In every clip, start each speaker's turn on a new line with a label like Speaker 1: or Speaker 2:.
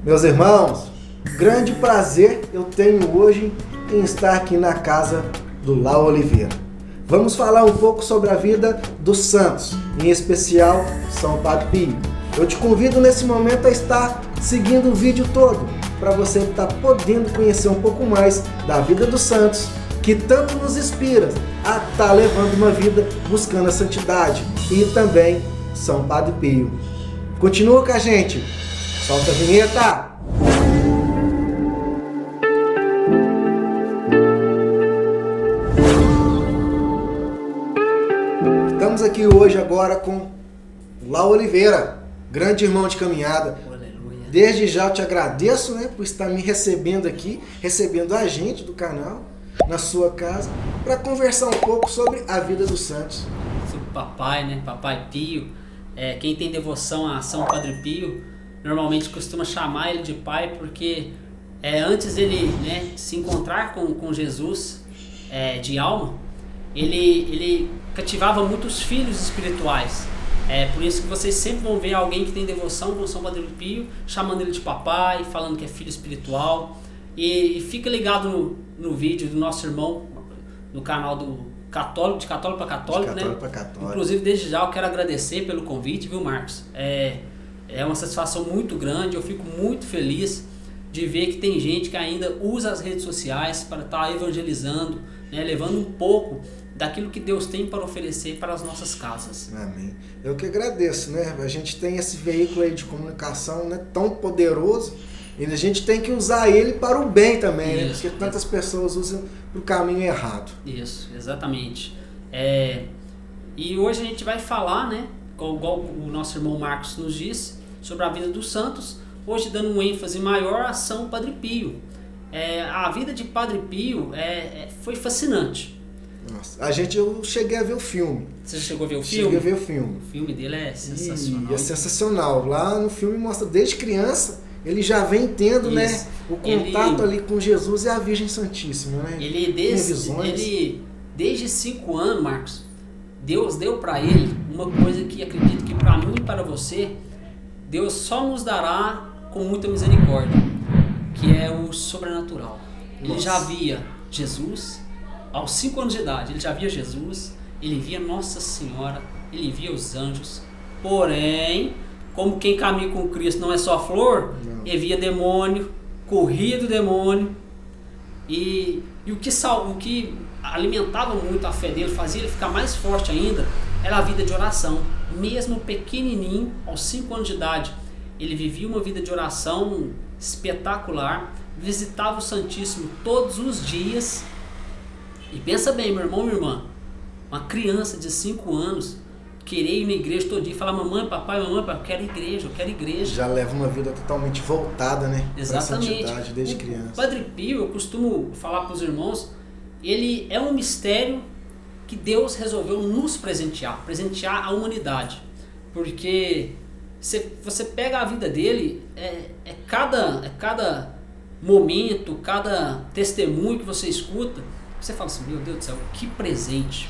Speaker 1: Meus irmãos, grande prazer eu tenho hoje em estar aqui na casa do Lau Oliveira. Vamos falar um pouco sobre a vida dos santos, em especial São Padre Pio. Eu te convido nesse momento a estar seguindo o vídeo todo, para você estar podendo conhecer um pouco mais da vida dos santos, que tanto nos inspira a estar levando uma vida buscando a santidade, e também São Padre Pio. Continua com a gente, solta a vinheta! Estamos aqui hoje agora com Lau Oliveira, grande irmão de caminhada.
Speaker 2: Aleluia.
Speaker 1: Desde já eu te agradeço, por estar me recebendo aqui, recebendo a gente do canal, na sua casa, para conversar um pouco sobre a vida dos santos.
Speaker 2: Sobre o papai, Papai Pio. Quem tem devoção a São Padre Pio, normalmente costuma chamar ele de pai, porque antes ele se encontrar com Jesus de alma, ele cativava muitos filhos espirituais. Por isso que vocês sempre vão ver alguém que tem devoção com São Padre Pio, chamando ele de papai, falando que é filho espiritual. E fica ligado no vídeo do nosso irmão, no canal do Católico, de Católico para Católico, Inclusive, desde já eu quero agradecer pelo convite, viu, Marcos? É uma satisfação muito grande, eu fico muito feliz de ver que tem gente que ainda usa as redes sociais para estar evangelizando, levando um pouco daquilo que Deus tem para oferecer para as nossas casas.
Speaker 1: Amém. Eu que agradeço, A gente tem esse veículo aí de comunicação, tão poderoso, e a gente tem que usar ele para o bem também, Porque tantas pessoas usam para o caminho errado.
Speaker 2: Isso, exatamente. E hoje a gente vai falar, igual o nosso irmão Marcos nos disse, sobre a vida dos santos, hoje dando um ênfase maior a São Padre Pio. A vida de Padre Pio foi fascinante.
Speaker 1: Nossa, eu cheguei a ver o filme.
Speaker 2: Você já chegou a ver o filme?
Speaker 1: Cheguei a ver o filme.
Speaker 2: O filme dele é sensacional.
Speaker 1: É sensacional. Lá no filme mostra desde criança, ele já vem tendo o contato ali com Jesus e a Virgem Santíssima.
Speaker 2: Ele desde 5 anos, Marcos, Deus deu para ele uma coisa que acredito que para mim e para você, Deus só nos dará com muita misericórdia, que é o sobrenatural. Ele já via Jesus aos 5 anos de idade, ele já via Jesus, ele via Nossa Senhora, ele via os anjos, porém, como quem caminha com Cristo não é só flor, ele via demônio, corria do demônio, e o que alimentava muito a fé dele, fazia ele ficar mais forte ainda, era a vida de oração. Mesmo pequenininho, aos 5 anos de idade, ele vivia uma vida de oração espetacular, visitava o Santíssimo todos os dias. E pensa bem, meu irmão e minha irmã, uma criança de 5 anos querer ir na igreja todo dia e falar: mamãe, papai, eu quero igreja. Já leva uma vida totalmente voltada, para a santidade desde criança. O Padre Pio, eu costumo falar para os irmãos, ele é um mistério que Deus resolveu nos presentear a humanidade. Porque você pega a vida dele, cada momento, cada testemunho que você escuta, você fala assim: meu Deus do céu, que presente.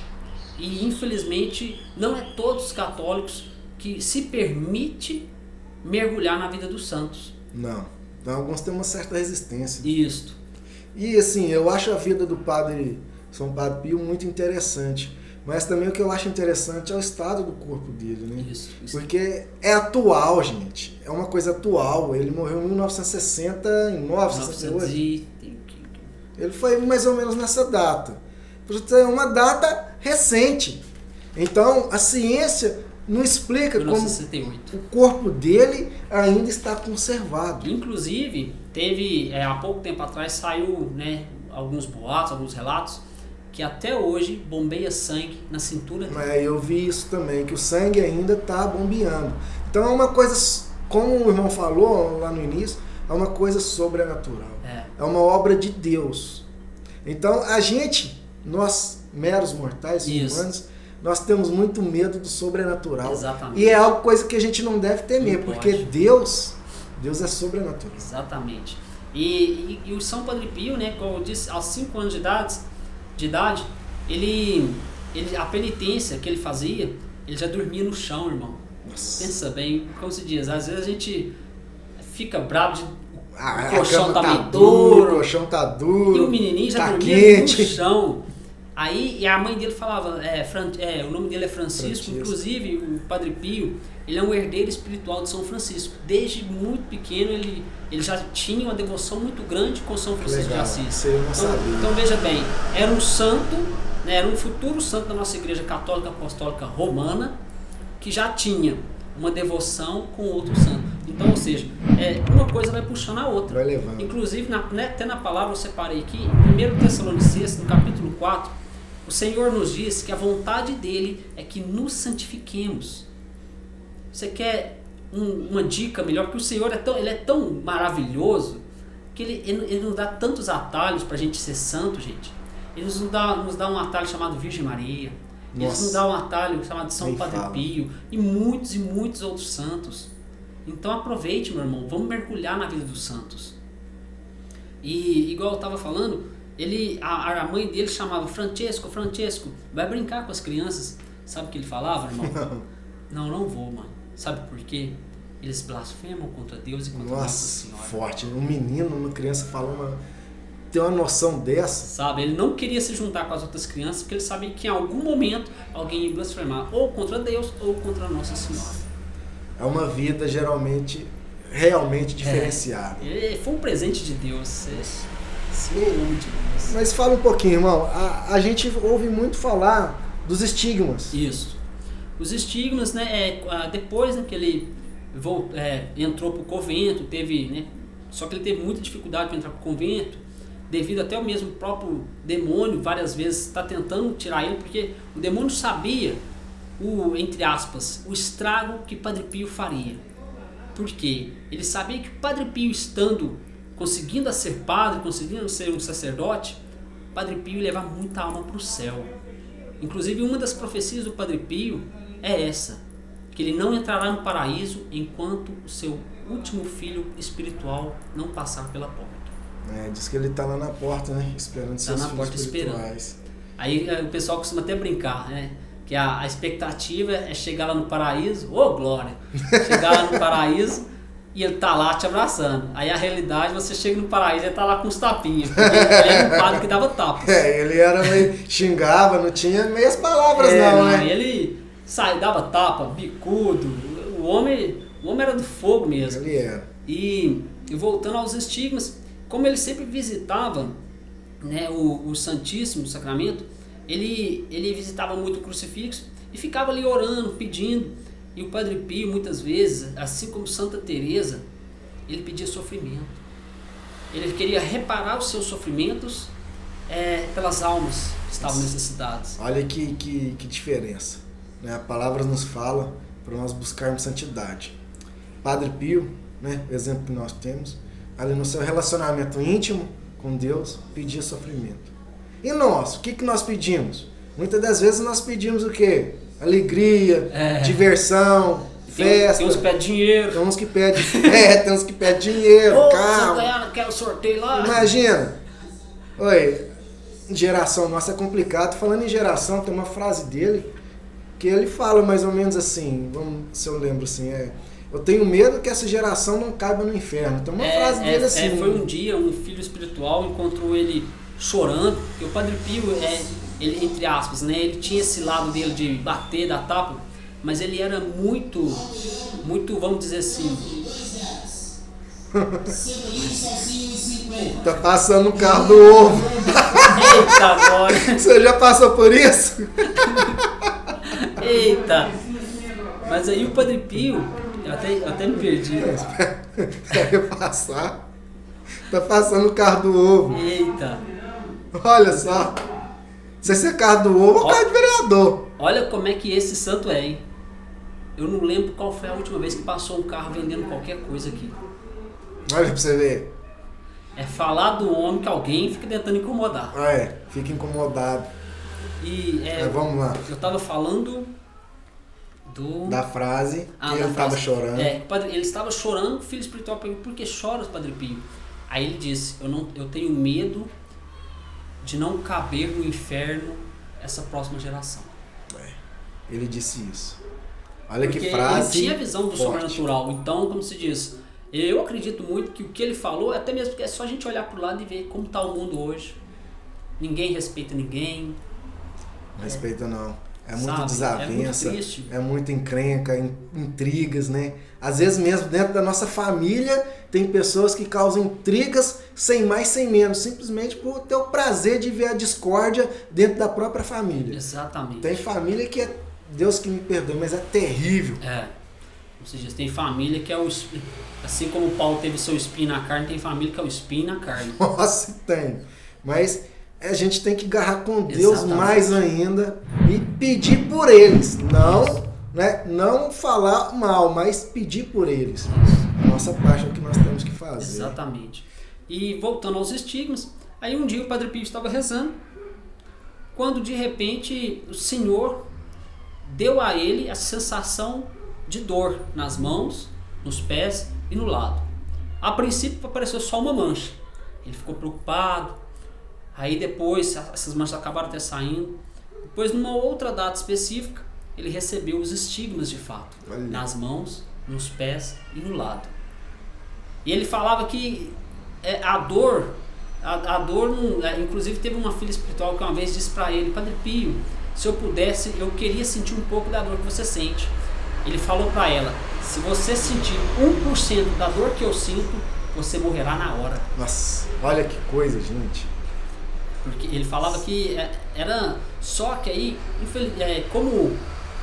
Speaker 2: E infelizmente não é todos os católicos que se permite mergulhar na vida dos santos.
Speaker 1: Não, então alguns têm uma certa resistência.
Speaker 2: Isso.
Speaker 1: E assim, eu acho a vida do São Padre Pio muito interessante. Mas também o que eu acho interessante é o estado do corpo dele,
Speaker 2: Isso.
Speaker 1: Porque é atual, gente. É uma coisa atual. Ele morreu em 1969, 1968. Ele foi mais ou menos nessa data. É uma data recente. Então, a ciência não explica
Speaker 2: 1968.
Speaker 1: Como o corpo dele ainda está conservado.
Speaker 2: Inclusive, teve, há pouco tempo atrás, saiu alguns boatos, alguns relatos, que até hoje bombeia sangue na cintura dele.
Speaker 1: Eu vi isso também, que o sangue ainda está bombeando. Então, é uma coisa, como o irmão falou lá no início, é uma coisa sobrenatural. É uma obra de Deus. Então, nós, meros mortais, humanos, nós temos muito medo do sobrenatural.
Speaker 2: Exatamente.
Speaker 1: E é coisa que a gente não deve temer, porque Deus é sobrenatural.
Speaker 2: Exatamente. E o São Padre Pio, como eu disse, aos 5 anos de idade, a penitência que ele fazia, ele já dormia no chão, irmão.
Speaker 1: Nossa.
Speaker 2: Pensa bem, como se diz, às vezes a gente fica bravo de
Speaker 1: o
Speaker 2: colchão tá meio duro.
Speaker 1: O colchão tá duro.
Speaker 2: E o menininho já
Speaker 1: tá
Speaker 2: dormia
Speaker 1: quente.
Speaker 2: no chão. Aí e a mãe dele falava, o nome dele é Francisco, inclusive o Padre Pio, ele é um herdeiro espiritual de São Francisco. Desde muito pequeno ele já tinha uma devoção muito grande com São Francisco de Assis. Então veja bem, era um santo, né, era um futuro santo da nossa Igreja Católica Apostólica Romana, que já tinha uma devoção com outro santo. Então, ou seja, uma coisa vai puxando a outra.
Speaker 1: Vai levando.
Speaker 2: Inclusive, até na palavra eu separei aqui, em 1 Tessalonicenses, no capítulo 4, o Senhor nos diz que a vontade dele é que nos santifiquemos. Você quer uma dica melhor? Porque o Senhor ele é tão maravilhoso que ele nos dá tantos atalhos para a gente ser santo, gente. Ele nos dá um atalho chamado Virgem Maria. Ele nos dá um atalho chamado São Padre Pio. E muitos outros santos. Então aproveite, meu irmão. Vamos mergulhar na vida dos santos. E igual eu estava falando, a mãe dele chamava Francesco, vai brincar com as crianças. Sabe o que ele falava, irmão? Não vou, mãe. Sabe por quê? Eles blasfemam contra Deus e contra Nossa Senhora.
Speaker 1: Forte. Um menino, uma criança fala tem uma noção dessa.
Speaker 2: Sabe, ele não queria se juntar com as outras crianças porque ele sabia que em algum momento alguém ia blasfemar ou contra Deus ou contra Nossa Senhora.
Speaker 1: É uma vida realmente diferenciada.
Speaker 2: Foi um presente de Deus. Sim, em nome de Deus.
Speaker 1: Mas fala um pouquinho, irmão. A gente ouve muito falar dos estigmas.
Speaker 2: Isso. Os estigmas, né, depois que ele entrou para o convento, só que ele teve muita dificuldade para entrar para o convento, devido até o mesmo próprio demônio, várias vezes está tentando tirar ele, porque o demônio sabia, entre aspas, o estrago que Padre Pio faria. Por quê? Ele sabia que o Padre Pio conseguindo ser padre, conseguindo ser um sacerdote, Padre Pio ia levar muita alma para o céu. Inclusive, uma das profecias do Padre Pio é essa, que ele não entrará no paraíso enquanto o seu último filho espiritual não passar pela porta.
Speaker 1: Diz que ele está lá na porta, né? Esperando seus filhos espirituais.
Speaker 2: Esperando. Aí o pessoal costuma até brincar, né? Que a expectativa é chegar lá no paraíso, glória! Chegar lá no paraíso e ele tá lá te abraçando. Aí a realidade, você chega no paraíso e ele tá lá com os tapinhos. Ele era um padre que dava tapas.
Speaker 1: Ele era meio xingava, não tinha meias palavras não, né?
Speaker 2: Ele dava tapa, bicudo. O homem era do fogo mesmo.
Speaker 1: Ele era.
Speaker 2: E voltando aos estigmas, como ele sempre visitava, né, o Santíssimo Sacramento, ele visitava muito o crucifixo e ficava ali orando, pedindo. E o Padre Pio, muitas vezes, assim como Santa Teresa, ele pedia sofrimento. Ele queria reparar os seus sofrimentos pelas almas que estavam necessitadas.
Speaker 1: Olha que diferença, né? A palavra nos fala para nós buscarmos santidade. Padre Pio, né, o exemplo que nós temos, ali no seu relacionamento íntimo com Deus, pedia sofrimento. E nós, o que nós pedimos? Muitas das vezes nós pedimos o quê? Alegria, diversão, festa.
Speaker 2: Tem uns que pedem dinheiro.
Speaker 1: Tem uns que pedem, tem uns que pedem dinheiro, carro.
Speaker 2: Se eu ganhar naquele sorteio lá.
Speaker 1: Imagina. Geração nossa é complicado. Falando em geração, tem uma frase dele que ele fala mais ou menos assim, se eu lembro assim, eu tenho medo que essa geração não caiba no inferno. Tem uma frase dele assim.
Speaker 2: Foi um dia, um filho espiritual encontrou ele chorando, porque o Padre Pio, ele, entre aspas, né, ele tinha esse lado dele de bater, dar tapa, mas ele era muito, vamos dizer assim...
Speaker 1: Tá passando o carro do ovo.
Speaker 2: Eita, agora!
Speaker 1: Você já passou por isso?
Speaker 2: Eita! Mas aí o Padre Pio, eu até me perdi.
Speaker 1: Vai passar. Tá passando o carro do ovo.
Speaker 2: Eita!
Speaker 1: Olha só. Se esse é carro do ovo, é o carro de vereador.
Speaker 2: Olha como é que esse santo é, hein? Eu não lembro qual foi a última vez que passou um carro vendendo qualquer coisa aqui.
Speaker 1: Olha pra você ver.
Speaker 2: É falar do homem que alguém fica tentando incomodar.
Speaker 1: Fica incomodado.
Speaker 2: E
Speaker 1: vamos lá.
Speaker 2: Eu tava falando
Speaker 1: da frase que ele estava chorando.
Speaker 2: Ele estava chorando, o filho espiritual perguntou: por que choras, Padre Pio? Aí ele disse: eu tenho medo de não caber no inferno essa próxima geração.
Speaker 1: Ele disse isso. Olha porque que frase.
Speaker 2: Ele tinha a visão do sobrenatural. Então, como se diz, Eu acredito muito que o que ele falou, até mesmo porque é só a gente olhar pro lado e ver como está o mundo hoje. Ninguém respeita ninguém.
Speaker 1: Não respeita não. É muito
Speaker 2: Sabe?
Speaker 1: desavença,
Speaker 2: É muito triste.
Speaker 1: é muita encrenca, intrigas, né? Às vezes mesmo dentro da nossa família tem pessoas que causam intrigas sem mais, sem menos, simplesmente por ter o prazer de ver a discórdia dentro da própria família.
Speaker 2: Exatamente.
Speaker 1: Tem família que é, Deus que me perdoe, mas é terrível.
Speaker 2: Ou seja, tem família que é o... Assim como o Paulo teve seu espinho na carne, tem família que é o espinho na carne.
Speaker 1: Nossa, tem. Mas a gente tem que agarrar com Deus
Speaker 2: Exatamente.
Speaker 1: mais ainda e pedir por eles. Não, né? Não falar mal, mas pedir por eles. A nossa parte é o que nós temos que fazer.
Speaker 2: Exatamente. E voltando aos estigmas, aí um dia o Padre Pio estava rezando, quando de repente o Senhor deu a ele a sensação de dor nas mãos, nos pés e no lado. A princípio apareceu só uma mancha. Ele ficou preocupado. Aí depois essas manchas acabaram até saindo. Depois, numa outra data específica, ele recebeu os estigmas de fato.
Speaker 1: Olha.
Speaker 2: Nas mãos, nos pés e no lado. E ele falava que a dor não, inclusive teve uma filha espiritual que uma vez disse para ele: Padre Pio, se eu pudesse, eu queria sentir um pouco da dor que você sente. Ele falou para ela: se você sentir 1% da dor que eu sinto, você morrerá na hora.
Speaker 1: Nossa, olha que coisa, gente.
Speaker 2: Porque ele falava que era só que aí, como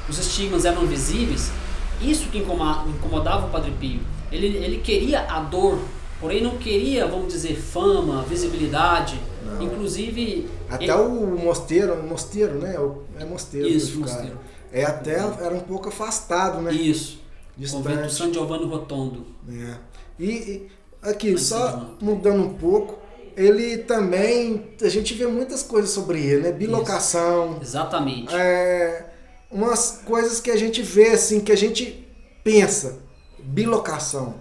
Speaker 2: os estigmas eram visíveis, isso que incomodava o Padre Pio. Ele queria a dor, porém não queria, vamos dizer, fama, visibilidade.
Speaker 1: Não.
Speaker 2: Inclusive...
Speaker 1: Até o mosteiro, né? É mosteiro.
Speaker 2: Isso, mosteiro.
Speaker 1: Era um pouco afastado, né?
Speaker 2: Isso.
Speaker 1: Distante.
Speaker 2: Convento San Giovanni Rotondo.
Speaker 1: E aqui, só mudando um pouco, ele também, a gente vê muitas coisas sobre ele, né? Bilocação.
Speaker 2: Isso. Exatamente.
Speaker 1: Umas coisas que a gente vê, assim, que a gente pensa. Bilocação.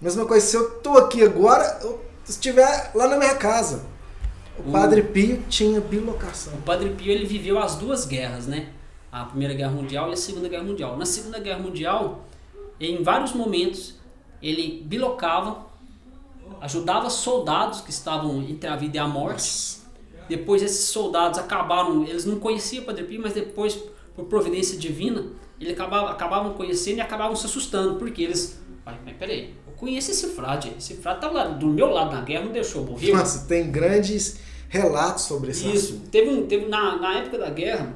Speaker 1: Mesma coisa, se eu tô aqui agora, eu estiver lá na minha casa. O Padre Pio tinha bilocação.
Speaker 2: O Padre Pio, ele viveu as duas guerras, né? A Primeira Guerra Mundial e a Segunda Guerra Mundial. Na Segunda Guerra Mundial, em vários momentos, ele bilocava, ajudava soldados que estavam entre a vida e a morte.
Speaker 1: Nossa.
Speaker 2: Depois esses soldados acabaram, eles não conheciam o Padre Pio, mas depois, por providência divina, eles acabavam conhecendo e acabavam se assustando, porque eles... Mas peraí, eu conheço esse frade estava lá do meu lado na guerra, não deixou eu morrer.
Speaker 1: Nossa, tem grandes relatos sobre esse
Speaker 2: Isso. Teve na época da guerra,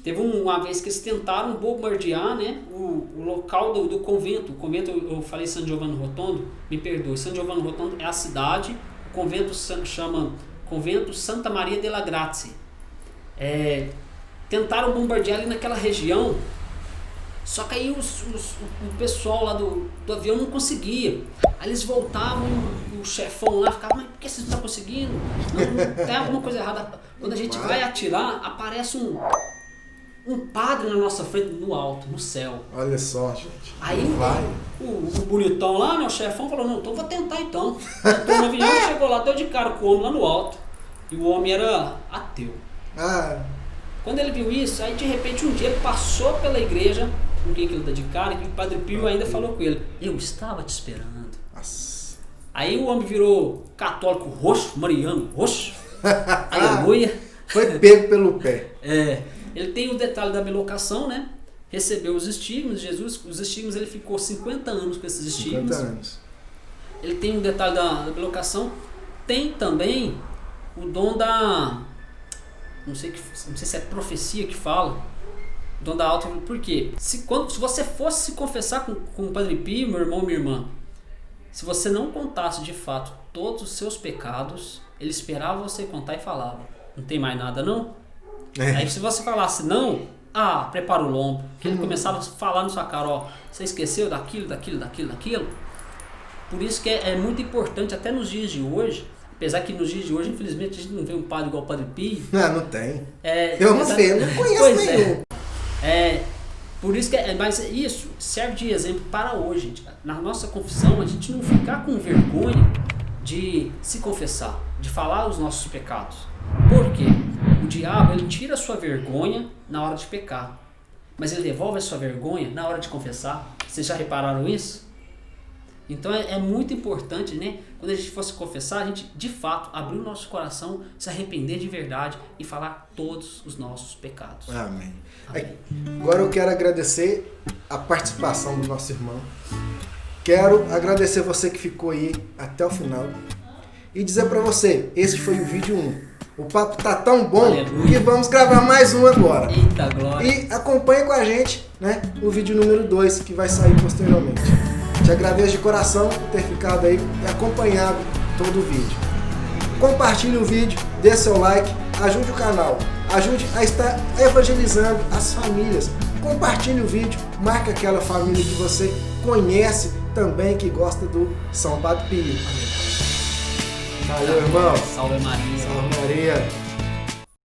Speaker 2: teve uma vez que eles tentaram bombardear, né, o local do convento. O convento, eu falei San Giovanni Rotondo, me perdoe. San Giovanni Rotondo é a cidade, o convento chama Convento Santa Maria della Grazie. Tentaram bombardear ali naquela região, só que aí o pessoal lá do avião não conseguia. Aí eles voltavam, o chefão lá ficava: mas por que vocês não estão conseguindo? Não, tem alguma coisa errada. Quando a gente vai atirar, aparece um padre na nossa frente, no alto, no céu.
Speaker 1: Olha só, gente.
Speaker 2: Aí o bonitão lá, né, o chefão, falou: não, então vou tentar então. Então no avião chegou lá, deu de cara com o homem lá no alto. E o homem era ateu. Quando ele viu isso, aí de repente um dia ele passou pela igreja, com quem que ele dá de cara, e o Padre Pio ainda falou com ele: eu estava te esperando.
Speaker 1: Nossa.
Speaker 2: Aí o homem virou católico roxo, mariano roxo. Aleluia.
Speaker 1: Foi pego pelo pé.
Speaker 2: Ele tem o detalhe da bilocação, né? Recebeu os estigmas de Jesus. Os estigmas, ele ficou 50 anos com esses estigmas.
Speaker 1: 50 anos.
Speaker 2: Ele tem o detalhe da bilocação. Tem também o dom da... Não sei se é profecia que fala. O dom da alta... Por quê? Se você fosse se confessar com o Padre Pio, meu irmão, minha irmã, se você não contasse de fato todos os seus pecados, ele esperava você contar e falava: não tem mais nada não? Aí se você falasse não, prepara o lombo. Que ele começava a falar na sua cara: ó, você esqueceu daquilo. Por isso que é muito importante, até nos dias de hoje, apesar que nos dias de hoje, infelizmente, a gente não vê um padre igual o Padre Pio.
Speaker 1: Não tem. Eu não sei, eu não conheço nenhum.
Speaker 2: Por isso que mas isso serve de exemplo para hoje, gente. Na nossa confissão, a gente não ficar com vergonha de se confessar, de falar os nossos pecados. Por quê? O diabo, ele tira a sua vergonha na hora de pecar, mas ele devolve a sua vergonha na hora de confessar. Vocês já repararam isso? Então é muito importante, né? Quando a gente for se confessar, a gente de fato abrir o nosso coração, se arrepender de verdade e falar todos os nossos pecados.
Speaker 1: Amém. Agora eu quero agradecer a participação do nosso irmão. Quero agradecer você que ficou aí até o final. E dizer para você, esse foi o vídeo 1. O papo tá tão bom que vamos gravar mais um agora.
Speaker 2: Eita glória!
Speaker 1: E acompanhe com a gente, né, o vídeo número 2 que vai sair posteriormente. Te agradeço de coração por ter ficado aí e acompanhado todo o vídeo. Compartilhe o vídeo, dê seu like, ajude o canal, ajude a estar evangelizando as famílias. Compartilhe o vídeo, marque aquela família que você conhece também que gosta do São Padre Pio. Valeu, irmão.
Speaker 2: Salve Maria.
Speaker 1: Salve Maria.